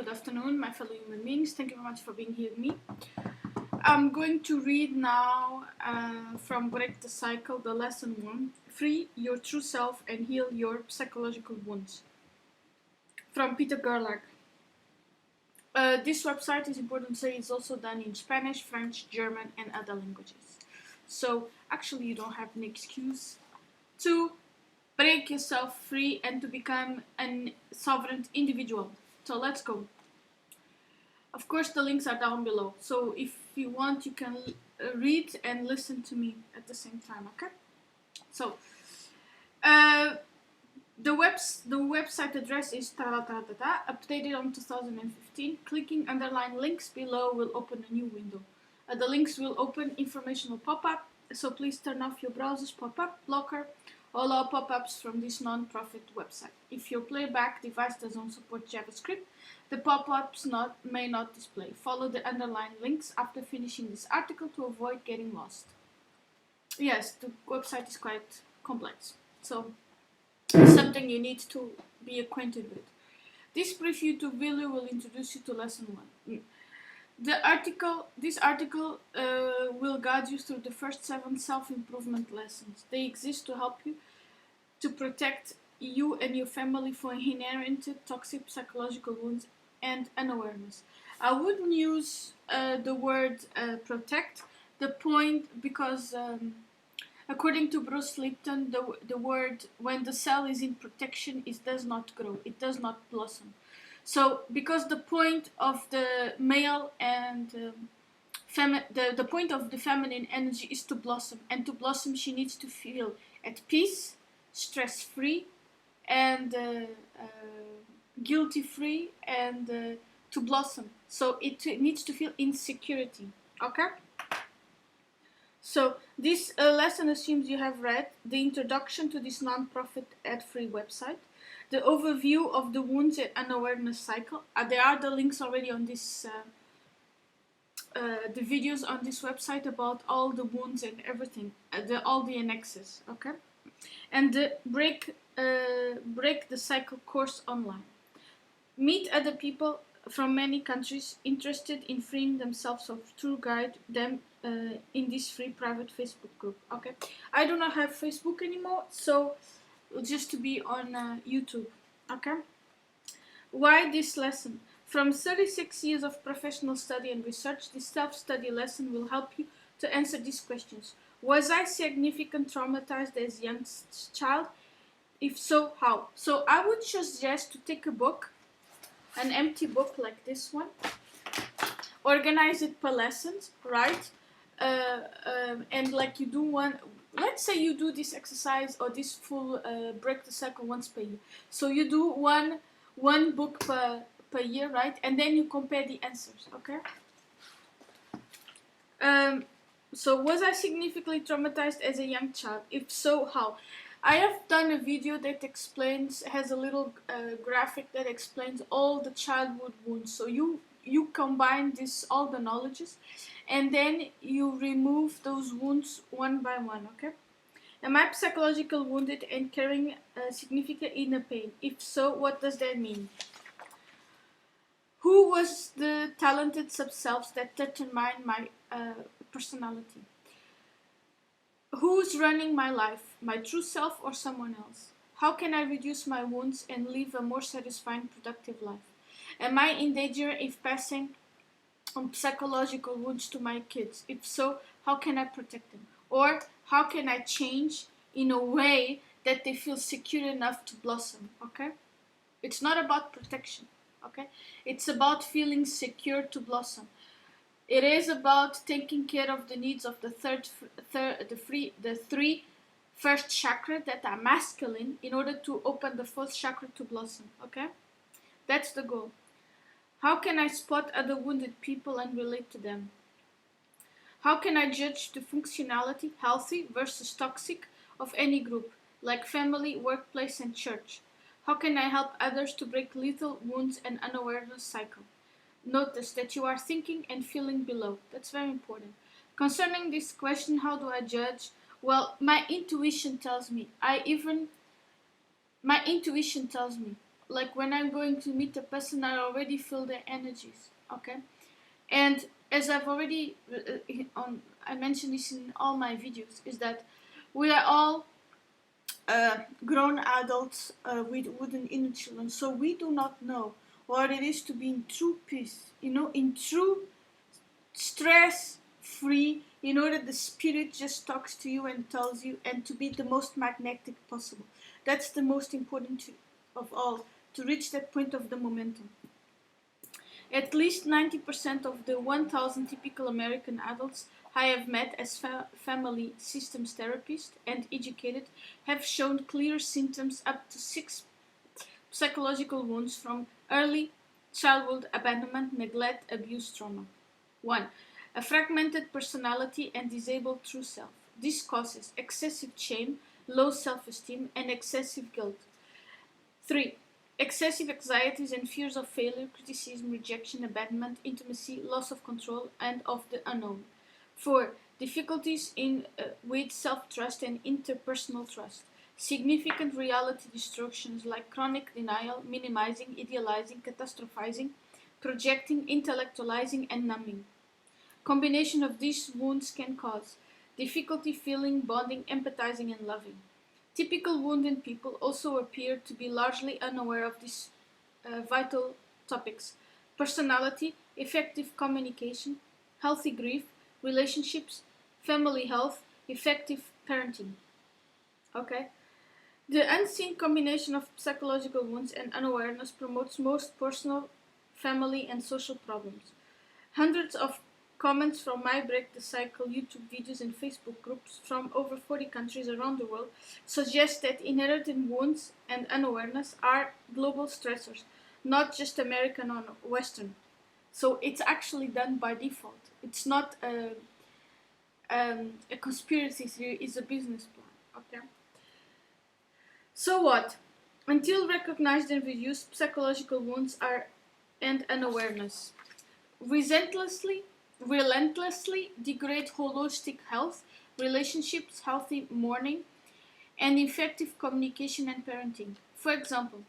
Good afternoon, my fellow human beings. Thank you very much for being here with me. I'm going to read now from Breakthecycle, the lesson 1, Free Your True Self and Heal Your Psychological Wounds, from Peter Gerlach. This website, is important to say, is also done in Spanish, French, German, and other languages. So actually you don't have an excuse to break yourself free and to become a sovereign individual. So let's go. Of course, the links are down below. So if you want, you can read and listen to me at the same time, okay? So, the website address is updated on 2015. Clicking underline links below will open a new window. The links will open, information will pop up. So please turn off your browser's pop-up blocker. Allow pop-ups from this non-profit website. If your playback device doesn't support JavaScript, the pop-ups may not display. Follow the underlined links after finishing this article to avoid getting lost. Yes, the website is quite complex, so it's something you need to be acquainted with. This brief YouTube video will introduce you to lesson 1. This article will guide you through the first 7 self-improvement lessons. They exist to help you to protect you and your family from inherent toxic psychological wounds and unawareness. I wouldn't use the word protect. The point, because according to Bruce Lipton, the word when the cell is in protection, it does not grow, it does not blossom. So, because the point of the male and the point of the feminine energy is to blossom, and to blossom she needs to feel at peace, stress-free, and guilty-free, and to blossom. So it needs to feel insecurity. Okay? So this lesson assumes you have read the introduction to this non-profit ad-free website, the overview of the wounds and unawareness cycle. There are the links already on this, the videos on this website about all the wounds and everything, all the annexes, okay? And the Breakthecycle course online. Meet other people from many countries interested in freeing themselves of to guide them in this free private Facebook group, okay? I do not have Facebook anymore, so just to be on YouTube, okay? Why this lesson? From 36 years of professional study and research, this self-study lesson will help you to answer these questions. Was I significantly traumatized as a young child? If so, how? So I would suggest to take a book, an empty book like this one, organize it per lessons, right? And like you do one, let's say you do this exercise or this full Breakthecycle once per year. So you do one book per year, right? And then you compare the answers, okay? So was I significantly traumatized as a young child? If so, how? I have done a video that has a little graphic that explains all the childhood wounds. So you combine all the knowledges, and then you remove those wounds one by one, okay? Am I psychologically wounded and carrying significant inner pain? If so, what does that mean? Who was the talented sub-selves that determine my personality? Who's running my life, my true self or someone else? How can I reduce my wounds and live a more satisfying, productive life? Am I in danger of passing on psychological wounds to my kids? If so, how can I protect them? Or how can I change in a way that they feel secure enough to blossom, okay? It's not about protection, okay? It's about feeling secure to blossom. It is about taking care of the needs of the three first chakra that are masculine in order to open the fourth chakra to blossom, okay? That's the goal. How can I spot other wounded people and relate to them? How can I judge the functionality, healthy versus toxic, of any group, like family, workplace, and church? How can I help others to break lethal wounds and unawareness cycle? Notice that you are thinking and feeling below. That's very important. Concerning this question, how do I judge? Well, my intuition tells me. like when I'm going to meet a person, I already feel their energies, okay? And as I've already I mentioned this in all my videos, is that we are all grown adults with wooden inner children, so we do not know what it is to be in true peace, in true stress-free, that the spirit just talks to you and tells you, and to be the most magnetic possible. That's the most important of all, to reach that point of the momentum. At least 90% of the 1,000 typical American adults I have met as family systems therapists and educated have shown clear symptoms up to 6 psychological wounds from early childhood abandonment, neglect, abuse, trauma. 1. A fragmented personality and disabled true self. This causes excessive shame, low self-esteem, and excessive guilt. 3. Excessive anxieties and fears of failure, criticism, rejection, abandonment, intimacy, loss of control, and of the unknown. 4. Difficulties with self-trust and interpersonal trust. Significant reality distortions like chronic denial, minimizing, idealizing, catastrophizing, projecting, intellectualizing, and numbing. Combination of these wounds can cause difficulty feeling, bonding, empathizing, and loving. Typical wounded people also appear to be largely unaware of these vital topics: personality, effective communication, healthy grief, relationships, family health, effective parenting. Okay? The unseen combination of psychological wounds and unawareness promotes most personal, family, and social problems. Hundreds of comments from my Breakthecycle YouTube videos and Facebook groups from over 40 countries around the world suggest that inherited wounds and unawareness are global stressors, not just American or Western. So it's actually done by default. It's not a conspiracy theory, it's a business plan. Okay. So what? Until recognized and reduced, psychological wounds and unawareness relentlessly degrade holistic health, relationships, healthy mourning, and effective communication and parenting. For example,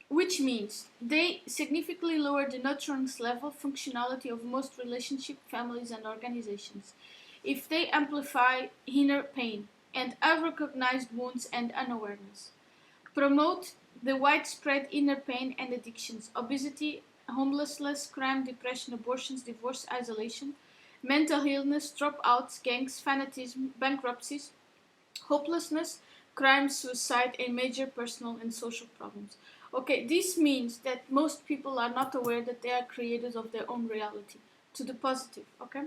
which means they significantly lower the nurturance level functionality of most relationship, families, and organizations. If they amplify inner pain and unrecognized wounds and unawareness, promote the widespread inner pain and addictions, obesity, homelessness, crime, depression, abortions, divorce, isolation, mental illness, dropouts, gangs, fanatism, bankruptcies, hopelessness, crime, suicide, and major personal and social problems. Okay, this means that most people are not aware that they are creators of their own reality, to the positive, okay?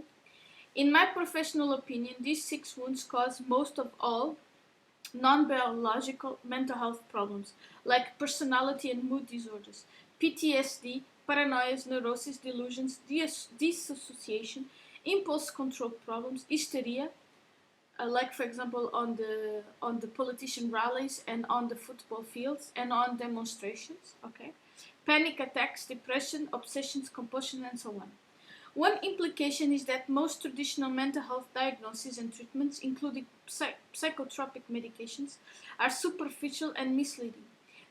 In my professional opinion, these 6 wounds cause most of all non-biological mental health problems, like personality and mood disorders, PTSD, paranoias, neuroses, delusions, dissociation, impulse control problems, hysteria, like for example on the politician rallies and on the football fields and on demonstrations, okay, panic attacks, depression, obsessions, compulsion, and so on. One implication is that most traditional mental health diagnoses and treatments, including psychotropic medications, are superficial and misleading.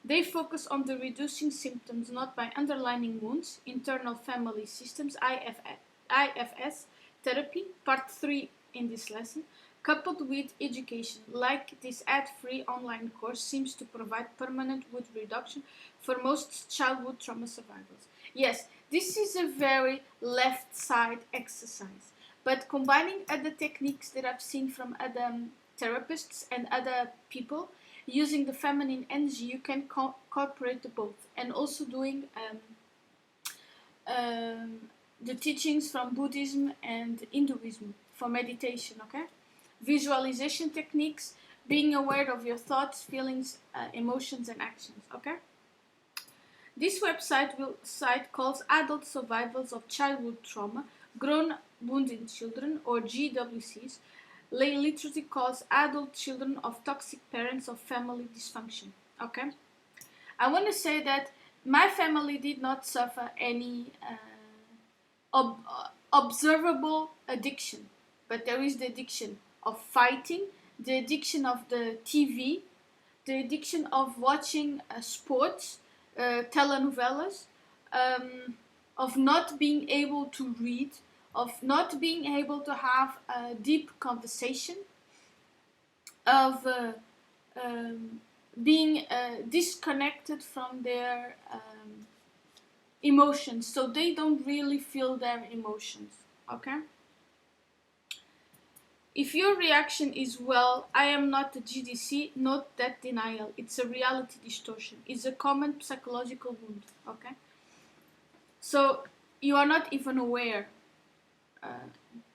They focus on the reducing symptoms, not by underlying wounds. Internal family systems, IFS therapy, part 3 in this lesson, coupled with education, like this ad-free online course, seems to provide permanent wound reduction for most childhood trauma survivors. Yes, this is a very left side exercise, but combining other techniques that I've seen from other therapists and other people, using the feminine energy, you can incorporate the both, and also doing the teachings from Buddhism and Hinduism for meditation, okay? Visualization techniques, being aware of your thoughts, feelings, emotions, and actions, okay? This website calls Adult Survivors of Childhood Trauma, Grown Wounded Children, or GWCs. Lay literacy calls adult children of toxic parents of family dysfunction. Okay? I want to say that my family did not suffer any observable addiction, but there is the addiction of fighting, the addiction of the TV, the addiction of watching sports, telenovelas, of not being able to read, of not being able to have a deep conversation, of being disconnected from their emotions, so they don't really feel their emotions. Okay? If your reaction is, well, I am not a GDC, note that denial. It's a reality distortion. It's a common psychological wound. Okay? So you are not even aware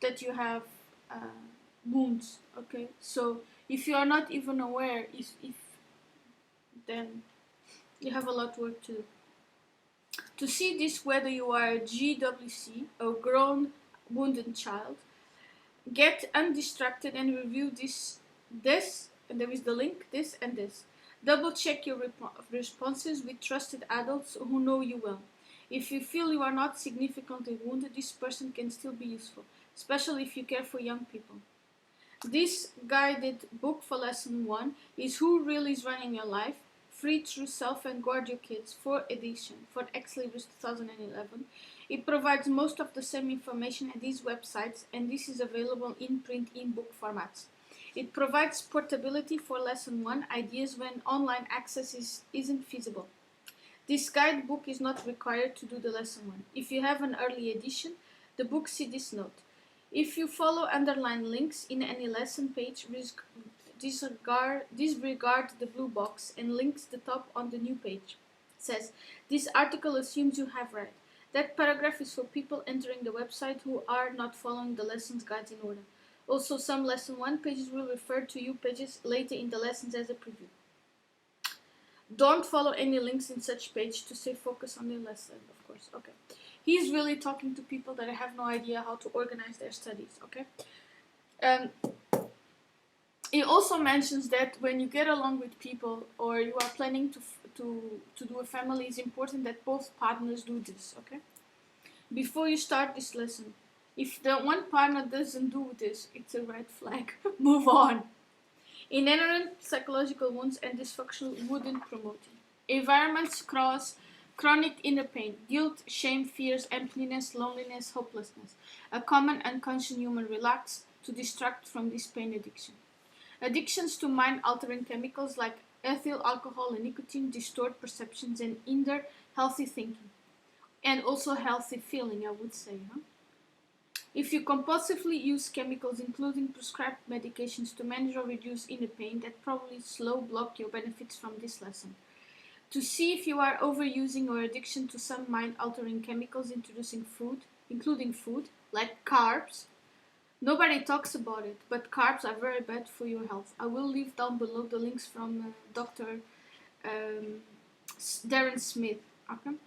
that you have wounds. Okay? So if you are not even aware, if then you have a lot of work to do. To see this, whether you are a GWC or grown wounded child, get undistracted and review this, and there is the link, this and this. Double check your responses with trusted adults who know you well. If you feel you are not significantly wounded, this person can still be useful, especially if you care for young people. This guided book for lesson 1 is Who Really is Running Your Life? Free True Self and Guard Your Kids, 4th edition, for Ex Libris 2011. It provides most of the same information at these websites, and this is available in print in book formats. It provides portability for lesson 1 ideas when online access isn't feasible. This guidebook is not required to do the lesson 1. If you have an early edition, the book see this note. If you follow underlined links in any lesson page, disregard the blue box and links the top on the new page. It says, this article assumes you have read. That paragraph is for people entering the website who are not following the lessons guides in order. Also, some lesson 1 pages will refer to you pages later in the lessons as a preview. Don't follow any links in such page to stay focused on the lesson, of course. Okay. He's really talking to people that have no idea how to organize their studies, okay? He also mentions that when you get along with people or you are planning to do a family, it's important that both partners do this, okay? Before you start this lesson, if the one partner doesn't do this, it's a red flag. Move on. Inherent psychological wounds and dysfunction wouldn't promote it. Environments cause chronic inner pain, guilt, shame, fears, emptiness, loneliness, hopelessness. A common unconscious human relax to distract from this pain addiction. Addictions to mind-altering chemicals like ethyl alcohol and nicotine distort perceptions and hinder healthy thinking. And also healthy feeling, I would say. Huh? If you compulsively use chemicals, including prescribed medications to manage or reduce inner pain, that probably slow block your benefits from this lesson. To see if you are overusing or addiction to some mind-altering chemicals including food, like carbs. Nobody talks about it, but carbs are very bad for your health. I will leave down below the links from Dr. Darren Smith. Okay?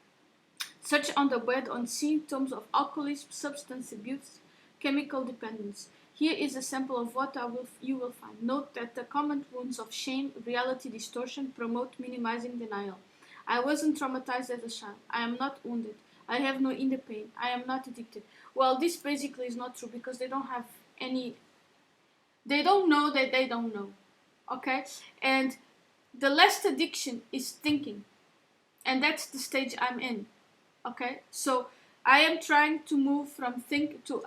Search on the web on symptoms of alcoholism, substance abuse, chemical dependence. Here is a sample of what you will find. Note that the common wounds of shame, reality distortion promote minimizing denial. I wasn't traumatized as a child. I am not wounded. I have no inner pain. I am not addicted. Well, this basically is not true because they don't have any... They don't know that they don't know. Okay? And the last addiction is thinking. And that's the stage I'm in. Okay? So I am trying to move from think to...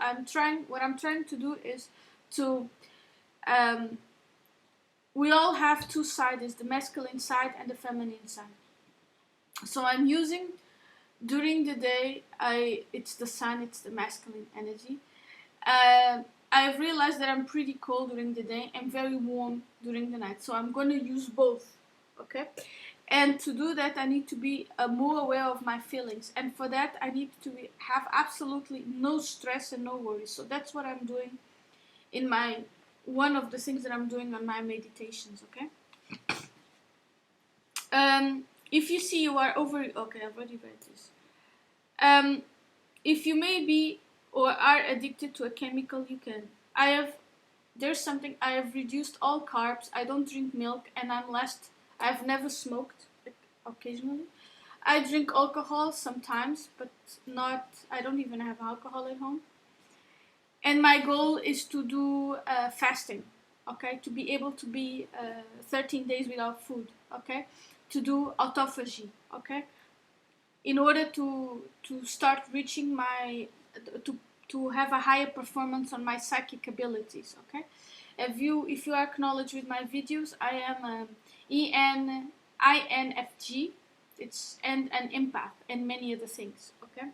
What I'm trying to do is to... we all have two sides, the masculine side and the feminine side. So I'm using... During the day, it's the sun, it's the masculine energy. I've realized that I'm pretty cold during the day and very warm during the night. So I'm going to use both, okay? And to do that, I need to be more aware of my feelings. And for that, I need to have absolutely no stress and no worries. So that's what I'm doing in one of the things that I'm doing on my meditations, okay? If you see you are okay, I've already read this. If you may be or are addicted to a chemical, you can. I have reduced all carbs. I don't drink milk, and I've never smoked, occasionally. I drink alcohol sometimes, but I don't even have alcohol at home. And my goal is to do fasting. okay, to be able to be 13 days without food, okay, to do autophagy, okay, in order to start reaching my to have a higher performance on my psychic abilities, okay. If you are acknowledged with my videos, I am INFG, it's and an empath and many other things, okay.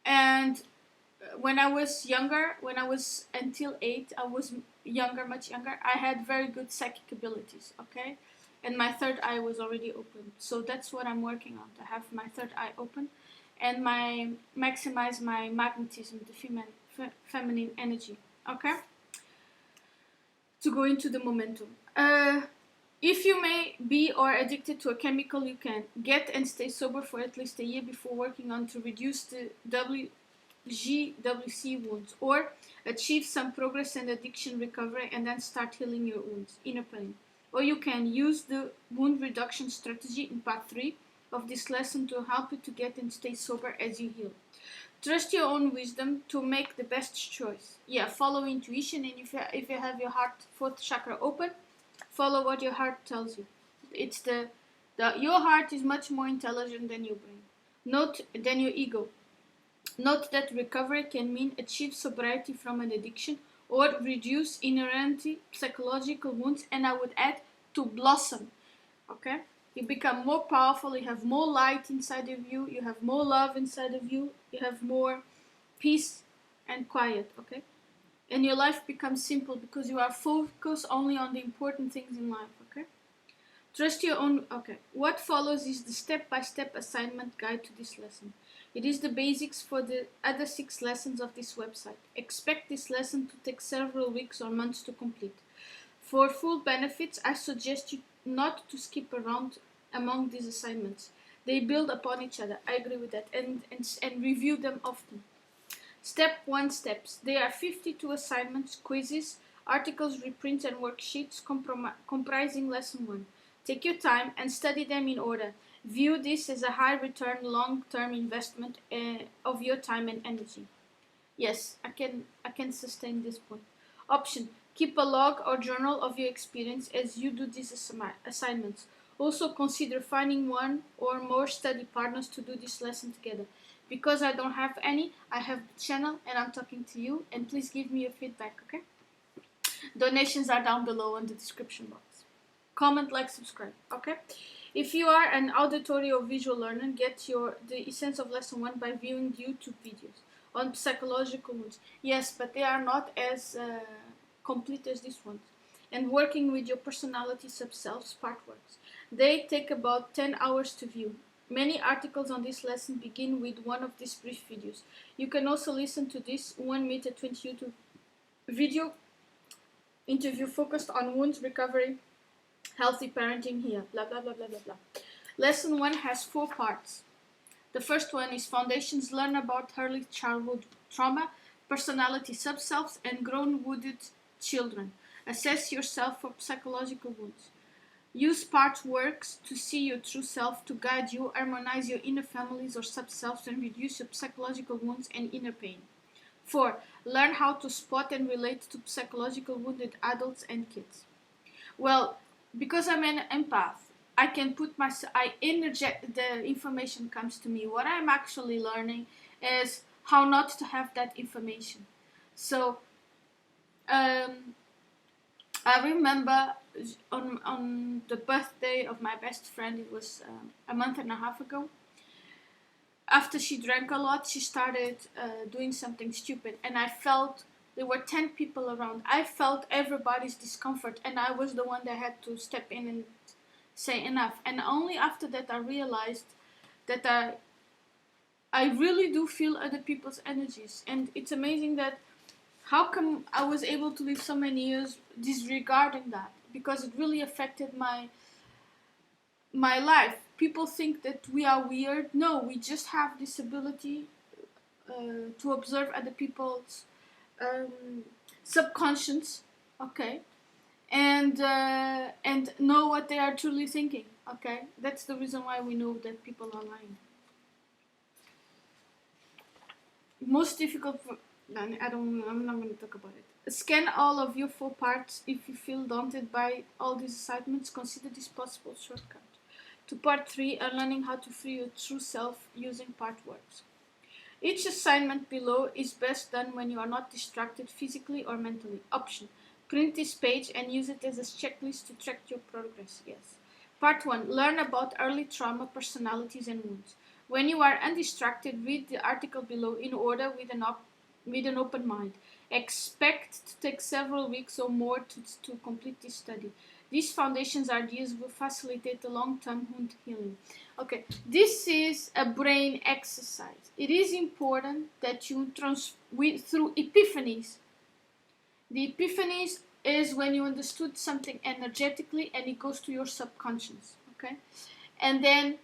And when I was younger, when I was until 8, I was younger, much younger, I had very good psychic abilities, okay? And my third eye was already open. So that's what I'm working on, to have my third eye open and maximize my magnetism, the feminine energy, okay? To go into the momentum. If you may be or addicted to a chemical, you can get and stay sober for at least a year before working on to reduce the GWC wounds, or achieve some progress and addiction recovery and then start healing your wounds, inner pain. Or you can use the wound reduction strategy in part 3 of this lesson to help you to get and stay sober as you heal. Trust your own wisdom to make the best choice. Yeah, follow intuition, and if you have your heart, 4th chakra open, follow what your heart tells you. It's your heart is much more intelligent than your brain, than your ego. Note that recovery can mean achieve sobriety from an addiction or reduce inherent psychological wounds, and I would add to blossom, okay? You become more powerful, you have more light inside of you, you have more love inside of you, you have more peace and quiet, okay? And your life becomes simple because you are focused only on the important things in life, okay? Trust your own, okay. What follows is the step-by-step assignment guide to this lesson. It is the basics for the other 6 lessons of this website. Expect this lesson to take several weeks or months to complete. For full benefits, I suggest you not to skip around among these assignments. They build upon each other. I agree with that. And review them often. Step 1 steps. There are 52 assignments, quizzes, articles, reprints, and worksheets comprising lesson 1. Take your time and study them in order. View this as a high return, long-term investment of your time and energy. Yes, I can sustain this point. Option: keep a log or journal of your experience as you do these assignments. Also consider finding one or more study partners to do this lesson together. Because I don't have any, I have the channel and I'm talking to you, and please give me your feedback, okay? Donations are down below in the description box. Comment, like, subscribe, okay? If you are an auditory or visual learner, get the essence of lesson 1 by viewing YouTube videos on psychological wounds. Yes, but they are not as complete as this one. And working with your personality sub-selves part works. They take about 10 hours to view. Many articles on this lesson begin with one of these brief videos. You can also listen to this 1 minute 20 YouTube video interview focused on wounds recovery, healthy parenting here, blah, blah, blah, blah, blah, blah. Lesson 1 has 4 parts. The first one is foundations. Learn about early childhood trauma, personality sub-selves, and grown wounded children. Assess yourself for psychological wounds. Use part works to see your true self, to guide you, harmonize your inner families or sub-selves, and reduce your psychological wounds and inner pain. 4. Learn how to spot and relate to psychological wounded adults and kids. Well, because I'm an empath, I can put the information comes to me. What I'm actually learning is how not to have that information. So, I remember on the birthday of my best friend, it was a month and a half ago. After she drank a lot, she started doing something stupid, and I felt there were 10 people around. I felt everybody's discomfort, and I was the one that had to step in and say enough. And only after that I realized that I really do feel other people's energies. And it's amazing that how come I was able to live so many years disregarding that, because it really affected my life. People think that we are weird. No, we just have this ability to observe other people's subconscious, okay, and know what they are truly thinking, okay. That's the reason why we know that people are lying. Most difficult then I'm not going to talk about it. Scan all of your 4 parts. If you feel daunted by all these assignments, consider this possible shortcut. To part 3, are learning how to free your true self using part words. Each assignment below is best done when you are not distracted physically or mentally. Option: print this page and use it as a checklist to track your progress. Yes. Part 1. Learn about early trauma, personalities and wounds. When you are undistracted, read the article below in order with an open mind. Expect to take several weeks or more to complete this study. These foundations ideas will facilitate the long-term wound healing. Okay, this is a brain exercise. It is important that you through epiphanies. The epiphanies is when you understood something energetically and it goes to your subconscious. Okay, and then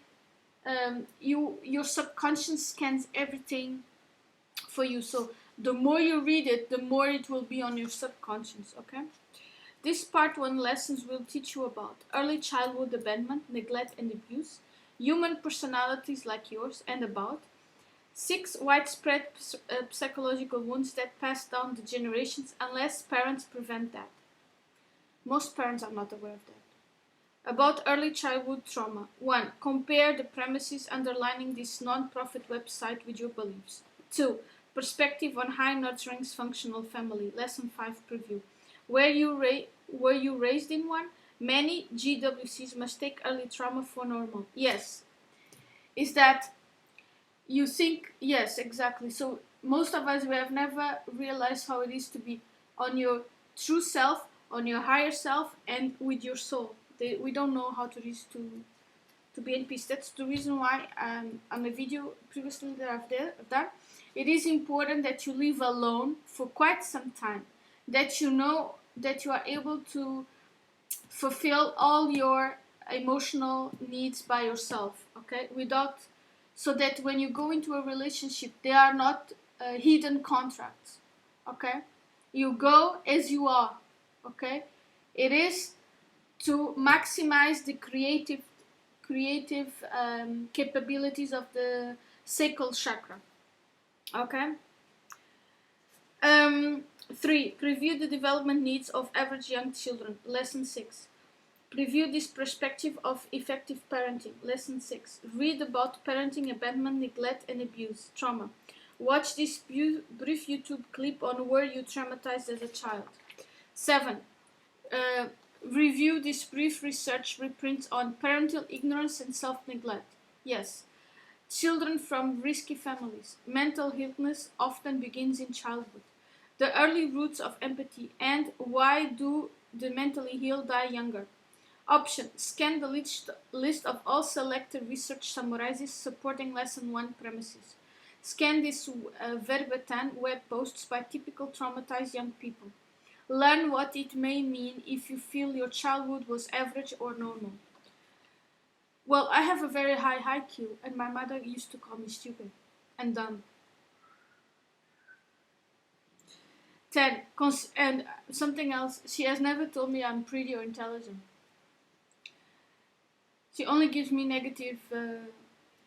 your subconscious scans everything for you. So the more you read it, the more it will be on your subconscious. Okay. This part 1 lessons will teach you about early childhood abandonment, neglect and abuse, human personalities like yours, and about 6 widespread psychological wounds that pass down the generations unless parents prevent that. Most parents are not aware of that. About early childhood trauma. 1. Compare the premises underlining this non-profit website with your beliefs. 2. Perspective on high nurturing functional family. Lesson 5 preview. Were you raised in one? Many GWCs mistake early trauma for normal. Yes. Is that you think? Yes, exactly. So most of us, we have never realized how it is to be on your true self, on your higher self, and with your soul. We don't know how to reach to be in peace. That's the reason why on the video previously that I've done, it is important that you live alone for quite some time. That you know that you are able to fulfill all your emotional needs by yourself, okay? So that when you go into a relationship, they are not hidden contracts, okay? You go as you are, okay? It is to maximize the creative capabilities of the sacral chakra, okay? 3. Preview the development needs of average young children. Lesson 6. Preview this perspective of effective parenting. Lesson 6. Read about parenting, abandonment, neglect, and abuse, trauma. Watch this brief YouTube clip on were you traumatized as a child. 7. Review this brief research reprints on parental ignorance and self-neglect. Yes. Children from risky families. Mental illness often begins in childhood. The early roots of empathy and why do the mentally ill die younger. Option: scan the list of all selected research summarizes supporting lesson 1 premises. Scan this verbatim web posts by typical traumatized young people. Learn what it may mean if you feel your childhood was average or normal. Well, I have a very high IQ and my mother used to call me stupid and dumb. 10. And something else, she has never told me I'm pretty or intelligent. She only gives me negative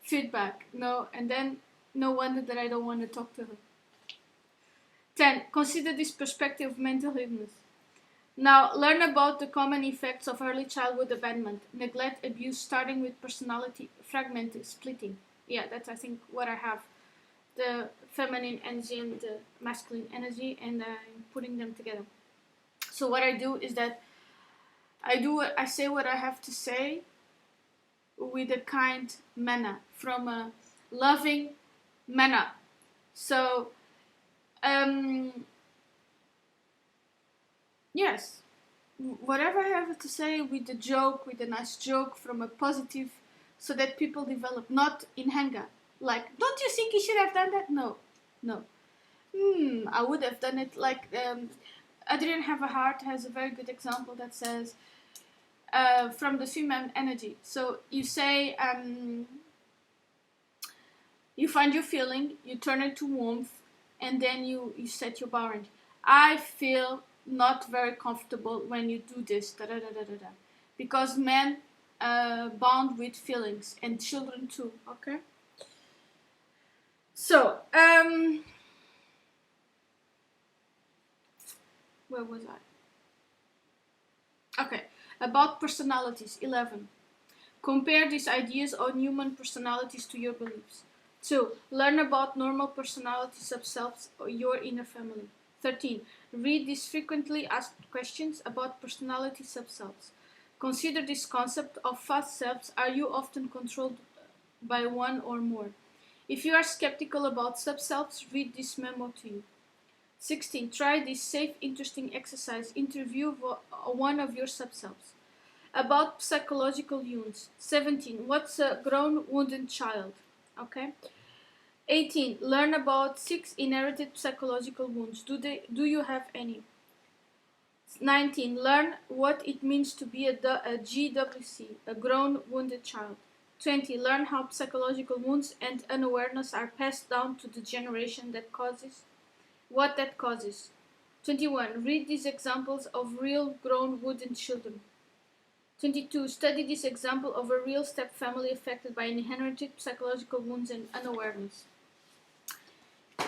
feedback. And then no wonder that I don't want to talk to her. 10. Consider this perspective of mental illness. Now, learn about the common effects of early childhood abandonment, neglect, abuse, starting with personality fragmented, splitting. Yeah, that's I think what I have. The feminine energy and the masculine energy, and I'm putting them together. So what I do is that I say what I have to say with a kind manner, from a loving manner. So, yes, whatever I have to say with a nice joke, from a positive, so that people develop, not in anger. Like, don't you think you should have done that? No. I would have done it like, Adrian Have a Heart has a very good example that says, from the female energy. So you say, you find your feeling, you turn it to warmth, and then you set your boundary. I feel not very comfortable when you do this, because men bond with feelings, and children too, okay? So, Where was I? Okay, about personalities, 11. Compare these ideas on human personalities to your beliefs. 2. Learn about normal personality subselves or your inner family. 13. Read these frequently asked questions about personality subselves. Consider this concept of fast selves. Are you often controlled by one or more? If you are skeptical about subselves, read this memo to you. 16. Try this safe, interesting exercise. Interview one of your subselves. About psychological wounds. 17. What's a grown wounded child? Okay. 18. Learn about 6 inherited psychological wounds. Do you have any? 19. Learn what it means to be a GWC, a grown wounded child. 20. Learn how psychological wounds and unawareness are passed down to the generation that causes what that causes. 21. Read these examples of real grown wounded children. 22. Study this example of a real step family affected by inherited psychological wounds and unawareness.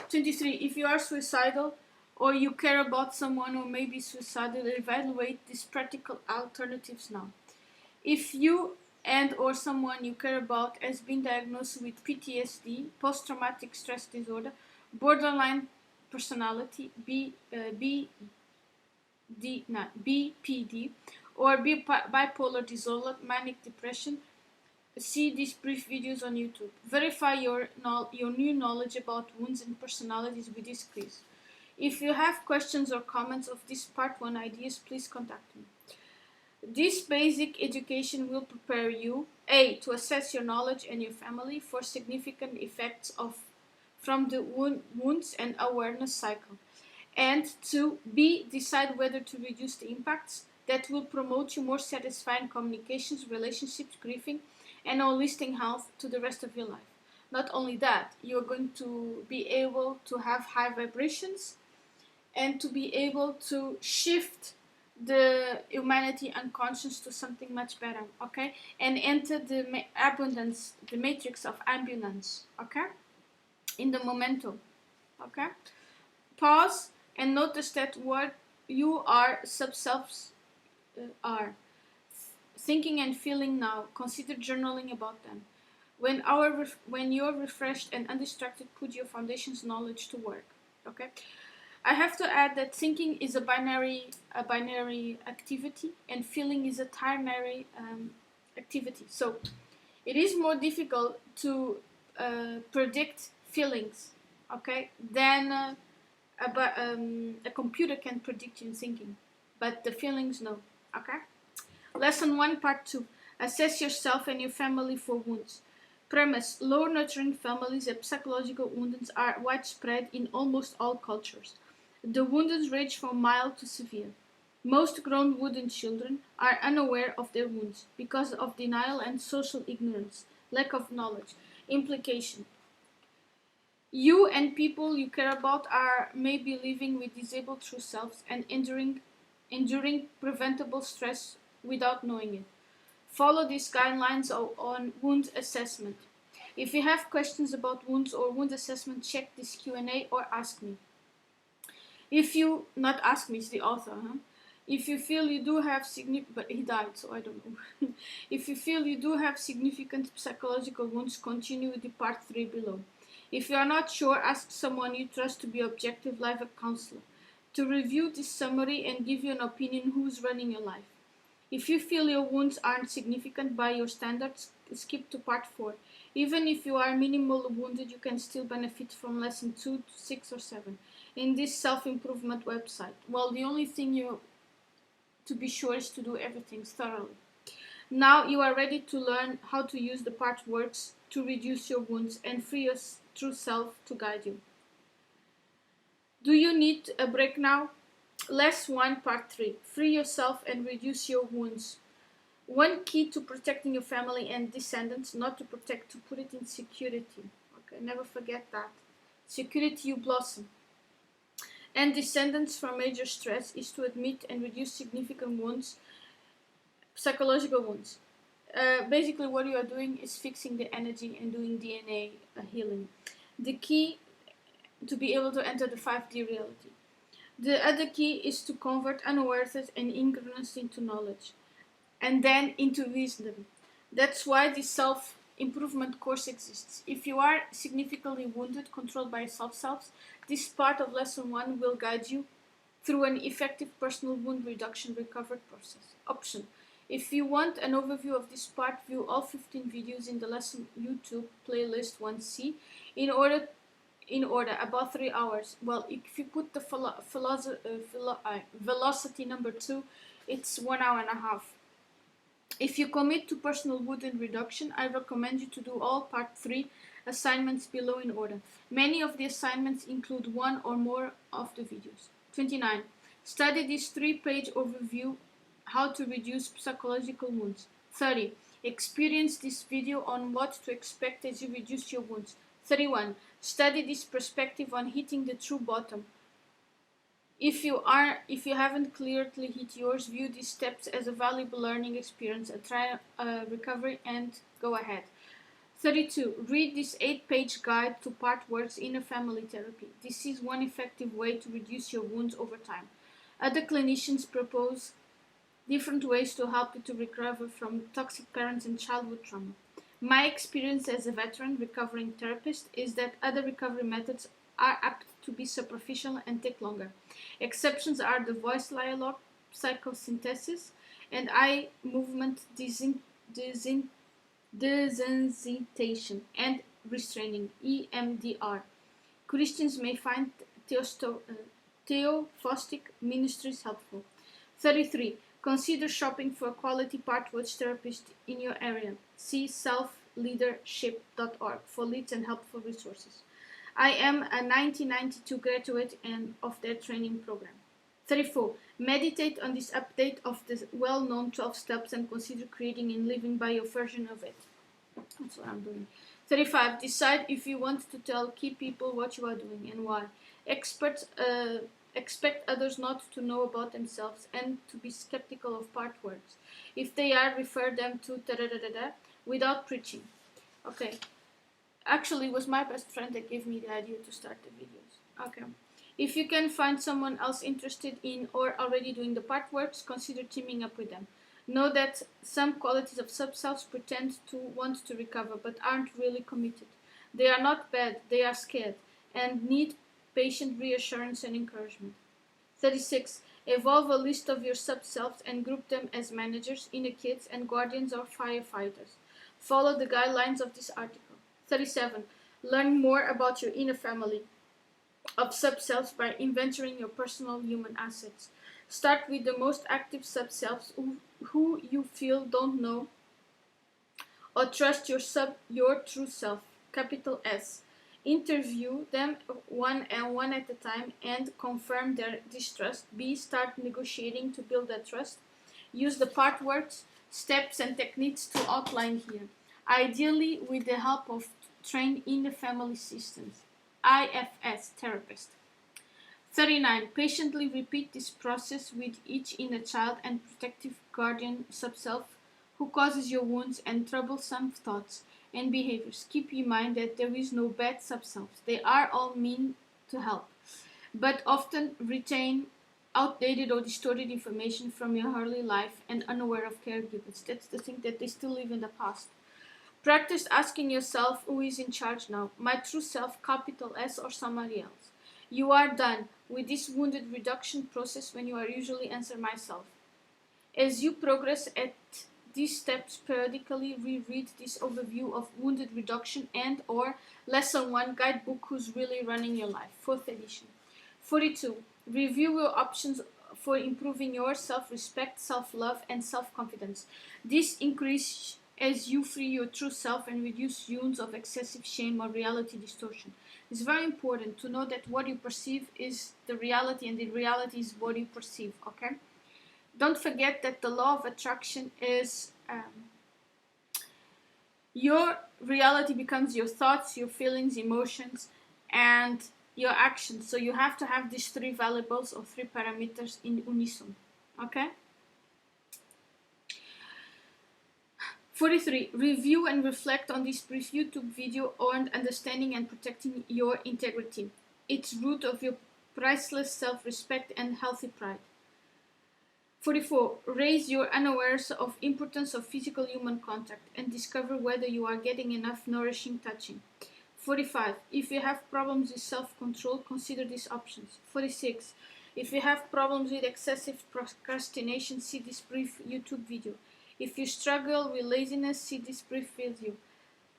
23. If you are suicidal or you care about someone who may be suicidal, evaluate these practical alternatives now. If you and or someone you care about has been diagnosed with PTSD, post-traumatic stress disorder, borderline personality, BPD, or bipolar disorder, manic depression, see these brief videos on YouTube. Verify your new knowledge about wounds and personalities with this quiz. If you have questions or comments of this part 1 ideas, please contact me. This basic education will prepare you A. to assess your knowledge and your family for significant effects from the wounds and awareness cycle, and to B. decide whether to reduce the impacts that will promote you more satisfying communications, relationships, grieving, and holistic health to the rest of your life. Not only that, you're going to be able to have high vibrations and to be able to shift the humanity unconscious to something much better, okay? And enter the abundance, the matrix of abundance, okay? In the momentum, okay? Pause and notice that what you are subselves are. Thinking and feeling now. Consider journaling about them. When you're refreshed and undistracted, put your foundation's knowledge to work. Okay. I have to add that thinking is a binary activity, and feeling is a ternary activity. So it is more difficult to predict feelings, okay, than a computer can predict your thinking, but the feelings no. Okay. Lesson 1, Part 2. Assess yourself and your family for wounds. Premise: low nurturing families and psychological wounds are widespread in almost all cultures. The wounds range from mild to severe. Most grown wounded children are unaware of their wounds because of denial and social ignorance, lack of knowledge. Implication: you and people you care about are maybe living with disabled true selves and enduring preventable stress without knowing it. Follow these guidelines on wound assessment. If you have questions about wounds or wound assessment, check this Q&A or ask me. If you, not ask me, it's the author, huh? If you feel you do have but he died, so I don't know. If you feel you do have significant psychological wounds, continue with the part 3 below. If you are not sure, ask someone you trust to be objective, like a counselor, to review this summary and give you an opinion who's running your life. If you feel your wounds aren't significant by your standards, skip to part 4. Even if you are minimally wounded, you can still benefit from lesson 2, 6, or 7 in this self-improvement website. Well, the only thing you to be sure is to do everything thoroughly. Now you are ready to learn how to use the part works to reduce your wounds and free your true self to guide you. Do you need a break now? Lesson 1, Part 3. Free yourself and reduce your wounds. One key to protecting your family and descendants, not to protect, to put it in security. Okay, never forget that. Security, you blossom. And descendants from major stress is to admit and reduce significant wounds, psychological wounds. Basically, what you are doing is fixing the energy and doing DNA healing. The key to be able to enter the 5D reality. The other key is to convert unawareness and ignorance into knowledge, and then into wisdom. That's why this self-improvement course exists. If you are significantly wounded, controlled by self-selves, this part of lesson 1 will guide you through an effective personal wound reduction recovery process. Option: if you want an overview of this part, view all 15 videos in the lesson YouTube playlist 1C in order about 3 hours. Well, if you put the velocity number 2, it's 1 hour and a half. If you commit to personal wound reduction, I recommend you to do all part 3 assignments below in order. Many of the assignments include one or more of the videos. 29. Study this 3-page overview, how to reduce psychological wounds. 30. Experience this video on what to expect as you reduce your wounds. 31. Study this perspective on hitting the true bottom. If you haven't clearly hit yours, view these steps as a valuable learning experience, try recovery, and go ahead. 32. Read this 8-page guide to part works in a family therapy. This is one effective way to reduce your wounds over time. Other clinicians propose different ways to help you to recover from toxic parents and childhood trauma. My experience as a veteran recovering therapist is that other recovery methods are apt to be superficial and take longer. Exceptions are the voice dialogue, psychosynthesis, and eye movement desensitization and restraining, EMDR. Christians may find theosophic ministries helpful. 33. Consider shopping for a quality partworks therapist in your area. See selfleadership.org for leads and helpful resources. I am a 1992 graduate of their training program. 34. Meditate on this update of the well-known 12 steps and consider creating and living by your version of it. That's what I'm doing. 35. Decide if you want to tell key people what you are doing and why. Expect others not to know about themselves and to be skeptical of partworks. If they are, refer them to without preaching. Okay. Actually, it was my best friend that gave me the idea to start the videos. Okay. If you can find someone else interested in or already doing the partworks, consider teaming up with them. Know that some qualities of sub-selves pretend to want to recover but aren't really committed. They are not bad, they are scared and need patient reassurance and encouragement. 36. Evolve a list of your sub-selves and group them as managers, inner kids, and guardians or firefighters. Follow the guidelines of this article. 37. Learn more about your inner family of sub-selves by inventorying your personal human assets. Start with the most active sub-selves who you feel don't know or trust your true self, capital S. Interview them one at a time and confirm their distrust. B. Start negotiating to build that trust. Use the partworks, steps, and techniques to outline here, ideally with the help of trained inner family systems, IFS therapist. 39. Patiently repeat this process with each inner child and protective guardian sub-self who causes your wounds and troublesome thoughts and behaviors. Keep in mind that there is no bad sub-selves. They are all mean to help, but often retain outdated or distorted information from your early life and unaware of caregivers. That's the thing, that they still live in the past. Practice asking yourself, who is in charge now? My true self, capital S, or somebody else? You are done with this wounded reduction process when you are usually answer myself. As you progress at these steps, periodically reread this overview of wounded reduction and or lesson 1 guidebook Who's Really Running Your Life, 4th edition. 42. Review your options for improving your self-respect, self-love, and self-confidence. This increase as you free your true self and reduce wounds of excessive shame or reality distortion. It's very important to know that what you perceive is the reality and the reality is what you perceive, okay? Don't forget that the law of attraction is your reality becomes your thoughts, your feelings, emotions, and your actions. So you have to have these 3 variables or 3 parameters in unison, okay? 43. Review and reflect on this brief YouTube video on understanding and protecting your integrity. It's root of your priceless self-respect and healthy pride. 44. Raise your awareness of importance of physical human contact and discover whether you are getting enough nourishing touching. 45. If you have problems with self-control, consider these options. 46. If you have problems with excessive procrastination, see this brief YouTube video. If you struggle with laziness, see this brief video.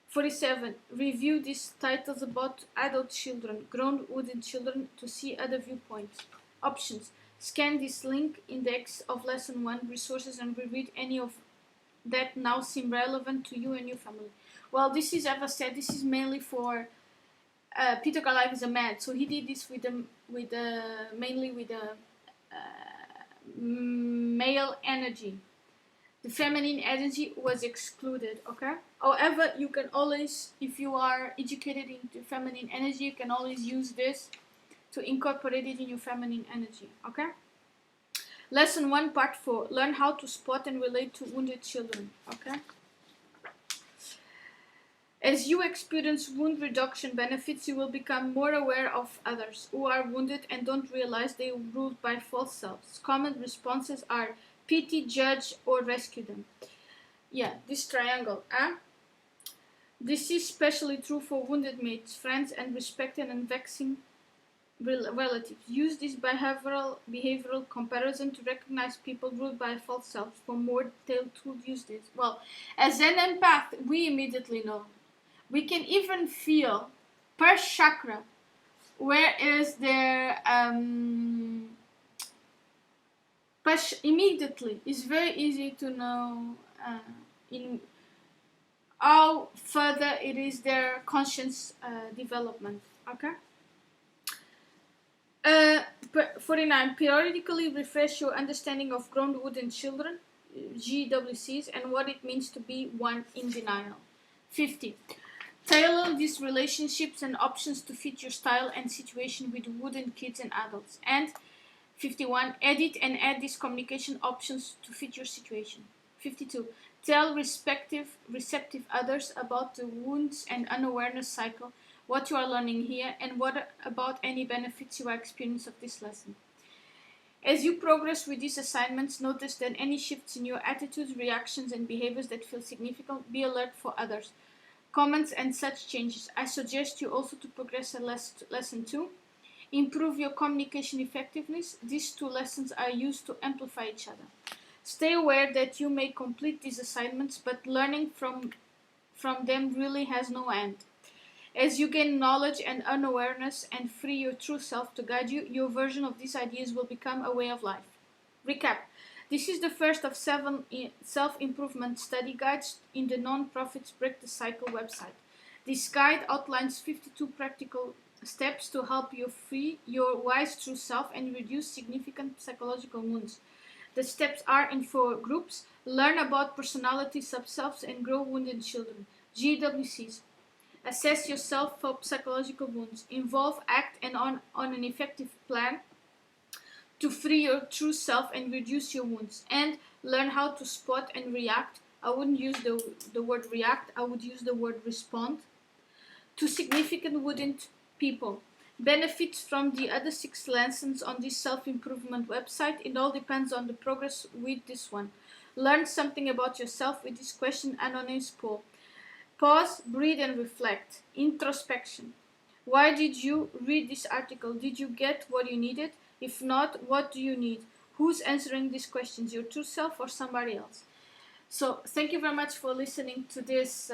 47. Review these titles about adult children, grown wooden children to see other viewpoints. Options. Scan this link index of lesson 1 resources and reread any of that now seem relevant to you and your family. Well, this is, as I said, this is mainly for Peter Gerlach is a man, so he did this mainly with the male energy. The feminine energy was excluded, okay? However, you can always, if you are educated into feminine energy, you can always use this to incorporate it in your feminine energy, okay? Lesson 1, part 4. Learn how to spot and relate to wounded children, okay? As you experience wound reduction benefits, you will become more aware of others who are wounded and don't realize they are ruled by false selves. Common responses are pity, judge, or rescue them. Yeah, this triangle, This is especially true for wounded mates, friends, and respected and vexing relatives. Use this behavioral comparison to recognize people ruled by false selves. For more detailed tools, use this. Well, as an empath, we immediately know. We can even feel per chakra where is there immediately. It's very easy to know in how further it is their conscious development. Okay. 49. Periodically refresh your understanding of grown wooden children, GWCs, and what it means to be one in denial. 50. Tailor these relationships and options to fit your style and situation with wooden kids and adults. And 51. Edit and add these communication options to fit your situation. 52. Tell receptive others about the wounds and unawareness cycle, what you are learning here, and what about any benefits you are experiencing of this lesson. As you progress with these assignments, notice that any shifts in your attitudes, reactions, and behaviors that feel significant, be alert for others. Comments and such changes. I suggest you also to progress at lesson 2. Improve your communication effectiveness. These 2 lessons are used to amplify each other. Stay aware that you may complete these assignments, but learning from them really has no end. As you gain knowledge and unawareness and free your true self to guide you, your version of these ideas will become a way of life. Recap. This is the first of 7 self-improvement study guides in the non-profit's Breakthecycle website. This guide outlines 52 practical steps to help you free your wise true self and reduce significant psychological wounds. The steps are in 4 groups. Learn about personality subselves and grow wounded children, GWCs. Assess yourself for psychological wounds. Involve, act, and on an effective plan to free your true self and reduce your wounds. And learn how to spot and react. I wouldn't use the word react, I would use the word respond to significant wounded people. Benefits from the other 6 lessons on this self-improvement website. It all depends on the progress with this one. Learn something about yourself with this question anonymous poll. Pause, breathe, and reflect. Introspection. Why did you read this article? Did you get what you needed? If not, what do you need? Who's answering these questions? Your true self or somebody else? So, thank you very much for listening to this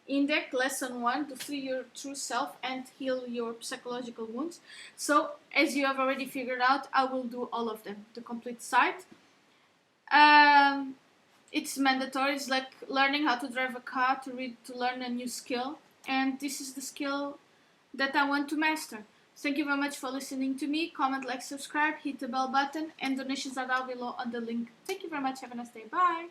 index, lesson 1, to free your true self and heal your psychological wounds. So, as you have already figured out, I will do all of them, the complete site. It's mandatory. It's like learning how to drive a car, to learn a new skill. And this is the skill that I want to master. Thank you very much for listening to me. Comment, like, subscribe, hit the bell button, and donations are down below on the link. Thank you very much. Have a nice day. Bye.